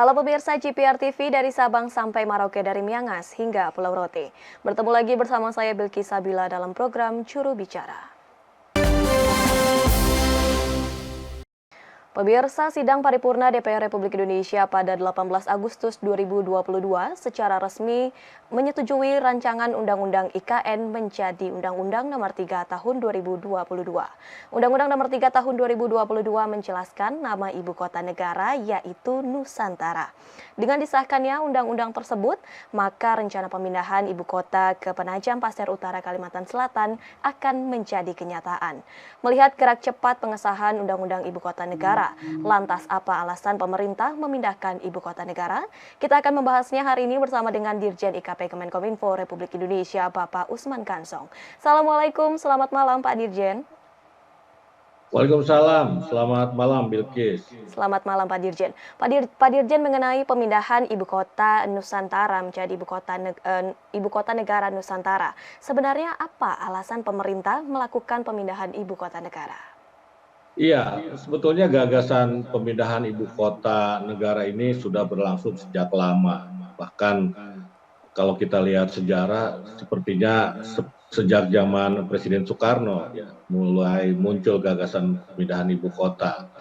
Halo pemirsa GPR TV dari Sabang sampai Merauke, dari Miangas hingga Pulau Rote. Bertemu lagi bersama saya Bilqis Sabila dalam program Juru Bicara. Pemirsa, sidang paripurna DPR Republik Indonesia pada 18 Agustus 2022 secara resmi menyetujui rancangan Undang-Undang IKN menjadi Undang-Undang Nomor 3 Tahun 2022. Undang-Undang Nomor 3 Tahun 2022 menjelaskan nama ibu kota negara yaitu Nusantara. Dengan disahkannya undang-undang tersebut, maka rencana pemindahan ibu kota ke Penajam Pasir Utara, Kalimantan Selatan akan menjadi kenyataan. Melihat gerak cepat pengesahan Undang-Undang Ibu Kota Negara, lantas apa alasan pemerintah memindahkan ibu kota negara? Kita akan membahasnya hari ini bersama dengan Dirjen IKP Kemenkominfo Republik Indonesia, Bapak Usman Kansong. Assalamualaikum, selamat malam Pak Dirjen. Waalaikumsalam, selamat malam Bilqis. Selamat malam Pak Dirjen. Pak Dirjen, mengenai pemindahan ibu kota Nusantara menjadi ibu kota negara Nusantara, sebenarnya apa alasan pemerintah melakukan pemindahan ibu kota negara? Iya, sebetulnya gagasan pemindahan ibu kota negara ini sudah berlangsung sejak lama. Bahkan kalau kita lihat sejarah, sepertinya sejak zaman Presiden Soekarno ya, mulai muncul gagasan pemindahan ibu kota.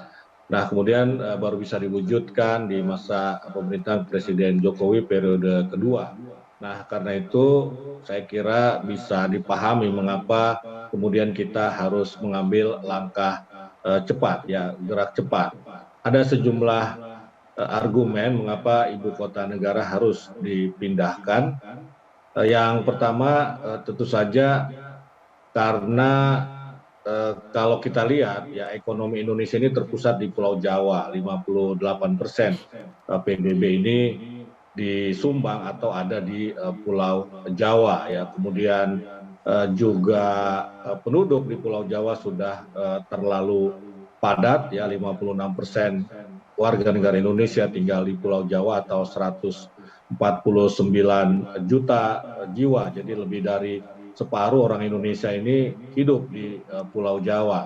Nah, kemudian baru bisa diwujudkan di masa pemerintahan Presiden Jokowi periode kedua. Nah, karena itu saya kira bisa dipahami mengapa kemudian kita harus mengambil langkah cepat, ya, gerak cepat. Ada sejumlah argumen mengapa ibu kota negara harus dipindahkan. Yang pertama tentu saja karena kalau kita lihat ya, ekonomi Indonesia ini terpusat di Pulau Jawa, 58% PDB ini disumbang atau ada di Pulau Jawa ya. Kemudian juga penduduk di Pulau Jawa sudah terlalu padat ya, 56% warga negara Indonesia tinggal di Pulau Jawa atau 149 juta jiwa. Jadi lebih dari separuh orang Indonesia ini hidup di Pulau Jawa.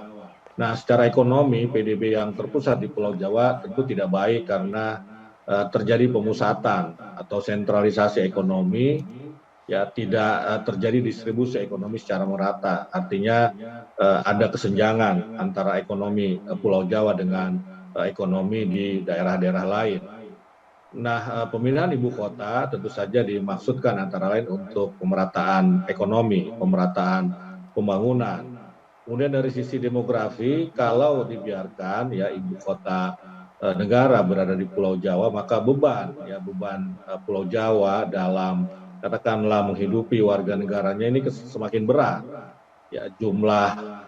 Nah, secara ekonomi PDB yang terpusat di Pulau Jawa tentu tidak baik karena terjadi pemusatan atau sentralisasi ekonomi, ya, tidak terjadi distribusi ekonomi secara merata. Artinya ada kesenjangan antara ekonomi Pulau Jawa dengan ekonomi di daerah-daerah lain. Nah, pemindahan ibu kota tentu saja dimaksudkan antara lain untuk pemerataan ekonomi, pemerataan pembangunan. Kemudian dari sisi demografi, kalau dibiarkan ya ibu kota negara berada di Pulau Jawa, maka beban Pulau Jawa dalam katakanlah menghidupi warga negaranya ini semakin berat. Ya, jumlah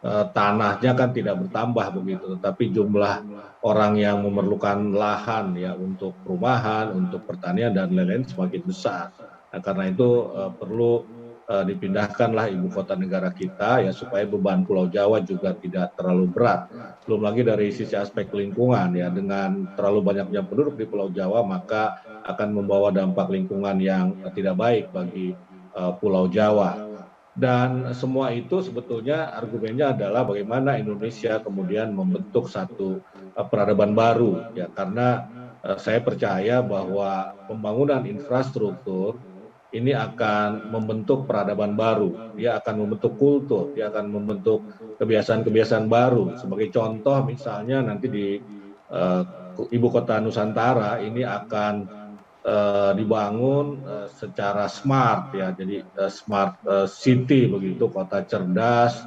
tanahnya kan tidak bertambah begitu, tetapi jumlah orang yang memerlukan lahan ya untuk perumahan, untuk pertanian dan lain-lain semakin besar. Nah, karena itu perlu dipindahkanlah ibu kota negara kita ya, supaya beban Pulau Jawa juga tidak terlalu berat. Belum lagi dari sisi aspek lingkungan ya, dengan terlalu banyaknya penduduk di Pulau Jawa maka akan membawa dampak lingkungan yang tidak baik bagi Pulau Jawa. Dan semua itu sebetulnya argumennya adalah bagaimana Indonesia kemudian membentuk satu peradaban baru ya, karena saya percaya bahwa pembangunan infrastruktur ini akan membentuk peradaban baru, dia akan membentuk kultur, dia akan membentuk kebiasaan-kebiasaan baru. Sebagai contoh misalnya nanti di ibu kota Nusantara ini akan dibangun secara smart ya, jadi smart city begitu, kota cerdas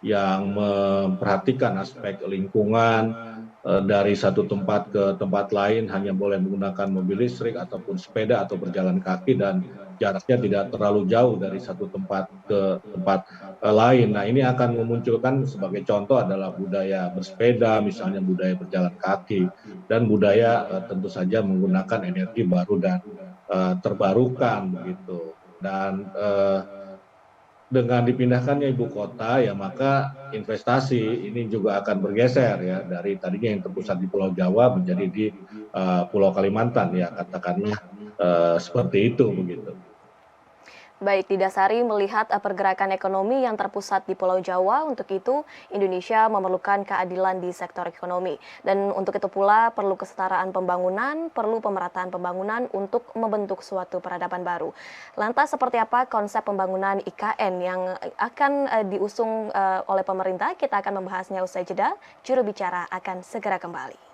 yang memperhatikan aspek lingkungan, dari satu tempat ke tempat lain hanya boleh menggunakan mobil listrik ataupun sepeda atau berjalan kaki, dan jaraknya tidak terlalu jauh dari satu tempat ke tempat lain. Nah, ini akan memunculkan sebagai contoh adalah budaya bersepeda, misalnya budaya berjalan kaki, dan budaya tentu saja menggunakan energi baru dan terbarukan begitu. Dan dengan dipindahkannya ibu kota ya, maka investasi ini juga akan bergeser ya, dari tadinya yang terpusat di Pulau Jawa menjadi di Pulau Kalimantan ya, katakanlah seperti itu begitu. Baik didasari melihat pergerakan ekonomi yang terpusat di Pulau Jawa, untuk itu Indonesia memerlukan keadilan di sektor ekonomi. Dan untuk itu pula perlu kesetaraan pembangunan, perlu pemerataan pembangunan untuk membentuk suatu peradaban baru. Lantas seperti apa konsep pembangunan IKN yang akan diusung oleh pemerintah? Kita akan membahasnya usai jeda. Juru bicara akan segera kembali.